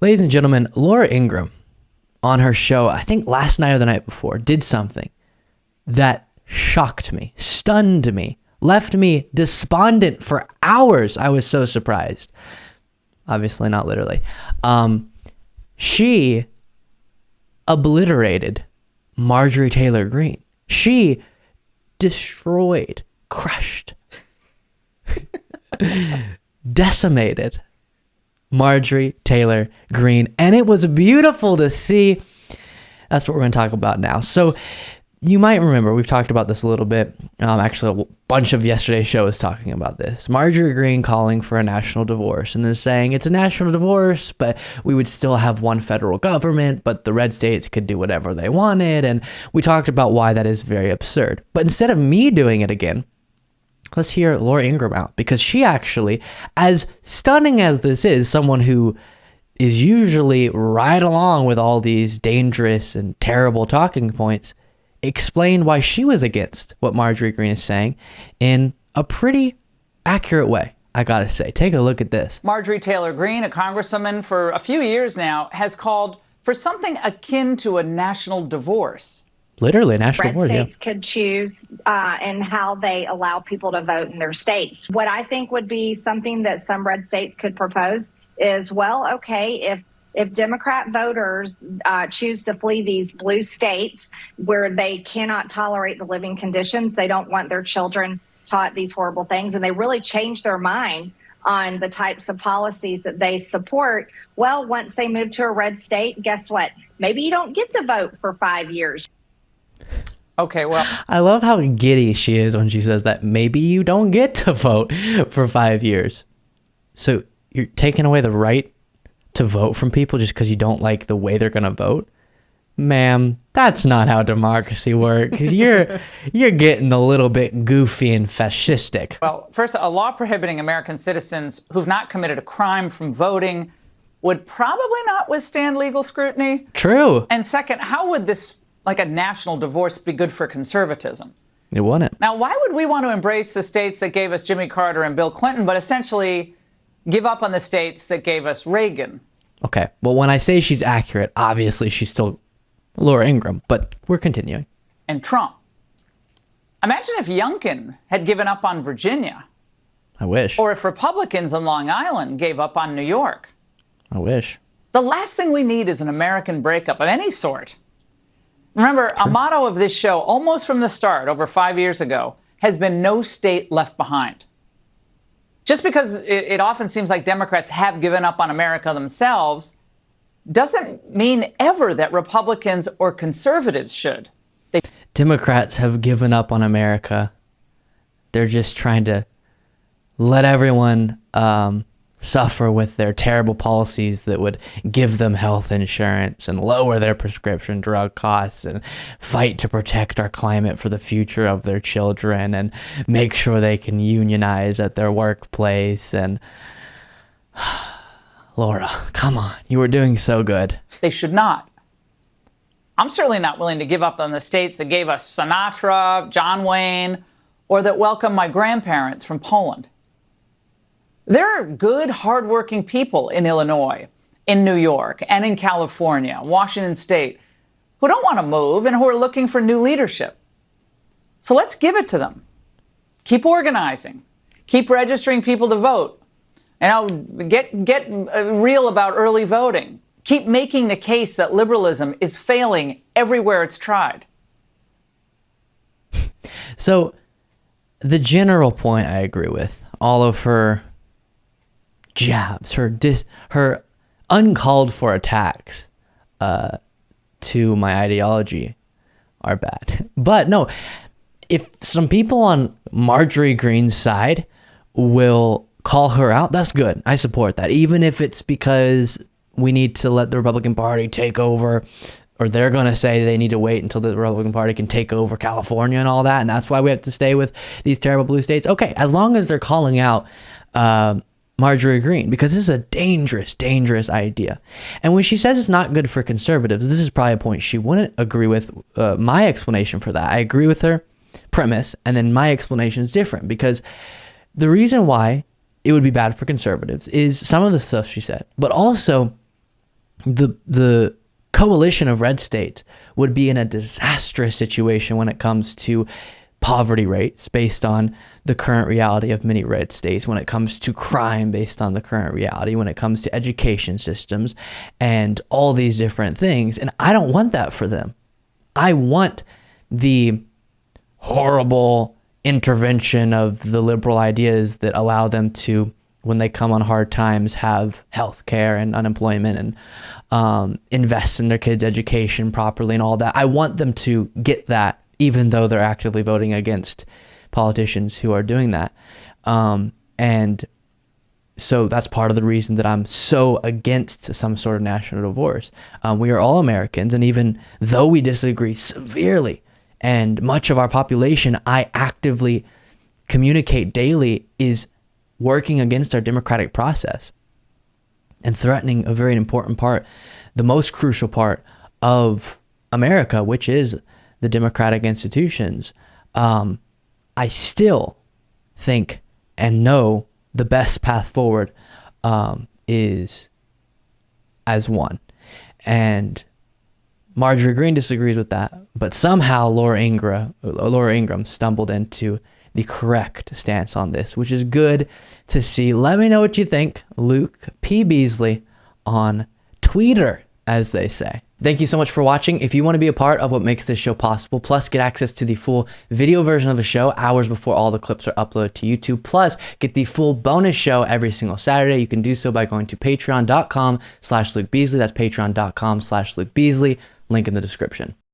Ladies and gentlemen, Laura Ingraham on her show, I think last night or the night before, did something that shocked me, stunned me, left me despondent for hours. I was so surprised. Obviously not literally. She obliterated Marjorie Taylor Greene. She destroyed, crushed, decimated Marjorie Taylor Greene. And it was beautiful to see. That's what we're going to talk about now. So you might remember, we've talked about this a little bit. Actually, a bunch of yesterday's show is talking about this. Marjorie Greene calling for a national divorce and then saying it's a national divorce, but we would still have one federal government, but the red states could do whatever they wanted. And we talked about why that is very absurd. But instead of me doing it again, let's hear Laura Ingraham out, because she actually, as stunning as this is, someone who is usually right along with all these dangerous and terrible talking points, explained why she was against what Marjorie Greene is saying in a pretty accurate way, I gotta say. Take a look at this. Marjorie Taylor Greene, a congresswoman for a few years now, has called for something akin to a national divorce. Literally a national divorce, red states could choose and how they allow people to vote in their states. What I think would be something that some red states could propose is, well, okay, if Democrat voters choose to flee these blue states where they cannot tolerate the living conditions, they don't want their children taught these horrible things, and they really change their mind on the types of policies that they support, well, once they move to a red state, guess what? Maybe you don't get to vote for 5 years. Okay, well, I love how giddy she is when she says that maybe you don't get to vote for 5 years. So you're taking away the right to vote from people just because you don't like the way they're going to vote? Ma'am, that's not how democracy works. You're getting a little bit goofy and fascistic. Well, first, a law prohibiting American citizens who've not committed a crime from voting would probably not withstand legal scrutiny. True. And second, how would this, like a national divorce, be good for conservatism? It wouldn't. Now, why would we want to embrace the states that gave us Jimmy Carter and Bill Clinton, but essentially give up on the states that gave us Reagan? Okay, well, when I say she's accurate, obviously she's still Laura Ingraham, but we're continuing. And Trump. Imagine if Youngkin had given up on Virginia. I wish. Or if Republicans on Long Island gave up on New York. I wish. The last thing we need is an American breakup of any sort. Remember, a motto of this show, almost from the start, over 5 years ago, has been no state left behind. Just because it often seems like Democrats have given up on America themselves doesn't mean ever that Republicans or conservatives should. Democrats have given up on America. They're just trying to let everyone suffer with their terrible policies that would give them health insurance and lower their prescription drug costs and fight to protect our climate for the future of their children and make sure they can unionize at their workplace. And Laura, come on, you were doing so good. They should not. I'm certainly not willing to give up on the states that gave us Sinatra, John Wayne, or that welcomed my grandparents from Poland. There are good, hardworking people in Illinois, in New York, and in California, Washington State, who don't want to move and who are looking for new leadership. So let's give it to them. Keep organizing. Keep registering people to vote. And get real about early voting. Keep making the case that liberalism is failing everywhere it's tried. So the general point I agree with. All of her jabs, her uncalled for attacks to my ideology are bad. But no, if some people on Marjorie Greene's side will call her out, that's good. I support that. Even if it's because we need to let the Republican Party take over, or they're going to say they need to wait until the Republican Party can take over California and all that, and that's why we have to stay with these terrible blue states. Okay, as long as they're calling out Marjorie Greene, because this is a dangerous, dangerous idea. And when she says it's not good for conservatives, this is probably a point she wouldn't agree with my explanation for that. I agree with her premise, and then my explanation is different, because the reason why it would be bad for conservatives is some of the stuff she said, but also the coalition of red states would be in a disastrous situation when it comes to poverty rates based on the current reality of many red states, when it comes to crime based on the current reality, when it comes to education systems and all these different things. And I don't want that for them. I want the horrible intervention of the liberal ideas that allow them to, when they come on hard times, have health care and unemployment and invest in their kids' education properly and all that. I want them to get that, even though they're actively voting against politicians who are doing that. And so that's part of the reason that I'm so against some sort of national divorce. We are all Americans, and even though we disagree severely, and much of our population I actively communicate daily is working against our democratic process and threatening a very important part, the most crucial part of America, which is the democratic institutions, I still think and know the best path forward is as one. And Marjorie Greene disagrees with that, but somehow Laura Ingraham stumbled into the correct stance on this, which is good to see. Let me know what you think. Luke P. Beasley on Twitter, as they say. Thank you so much for watching. If you want to be a part of what makes this show possible, plus get access to the full video version of the show hours before all the clips are uploaded to YouTube, plus get the full bonus show every single Saturday, you can do so by going to patreon.com/Luke Beasley. That's patreon.com/Luke Beasley. Link in the description.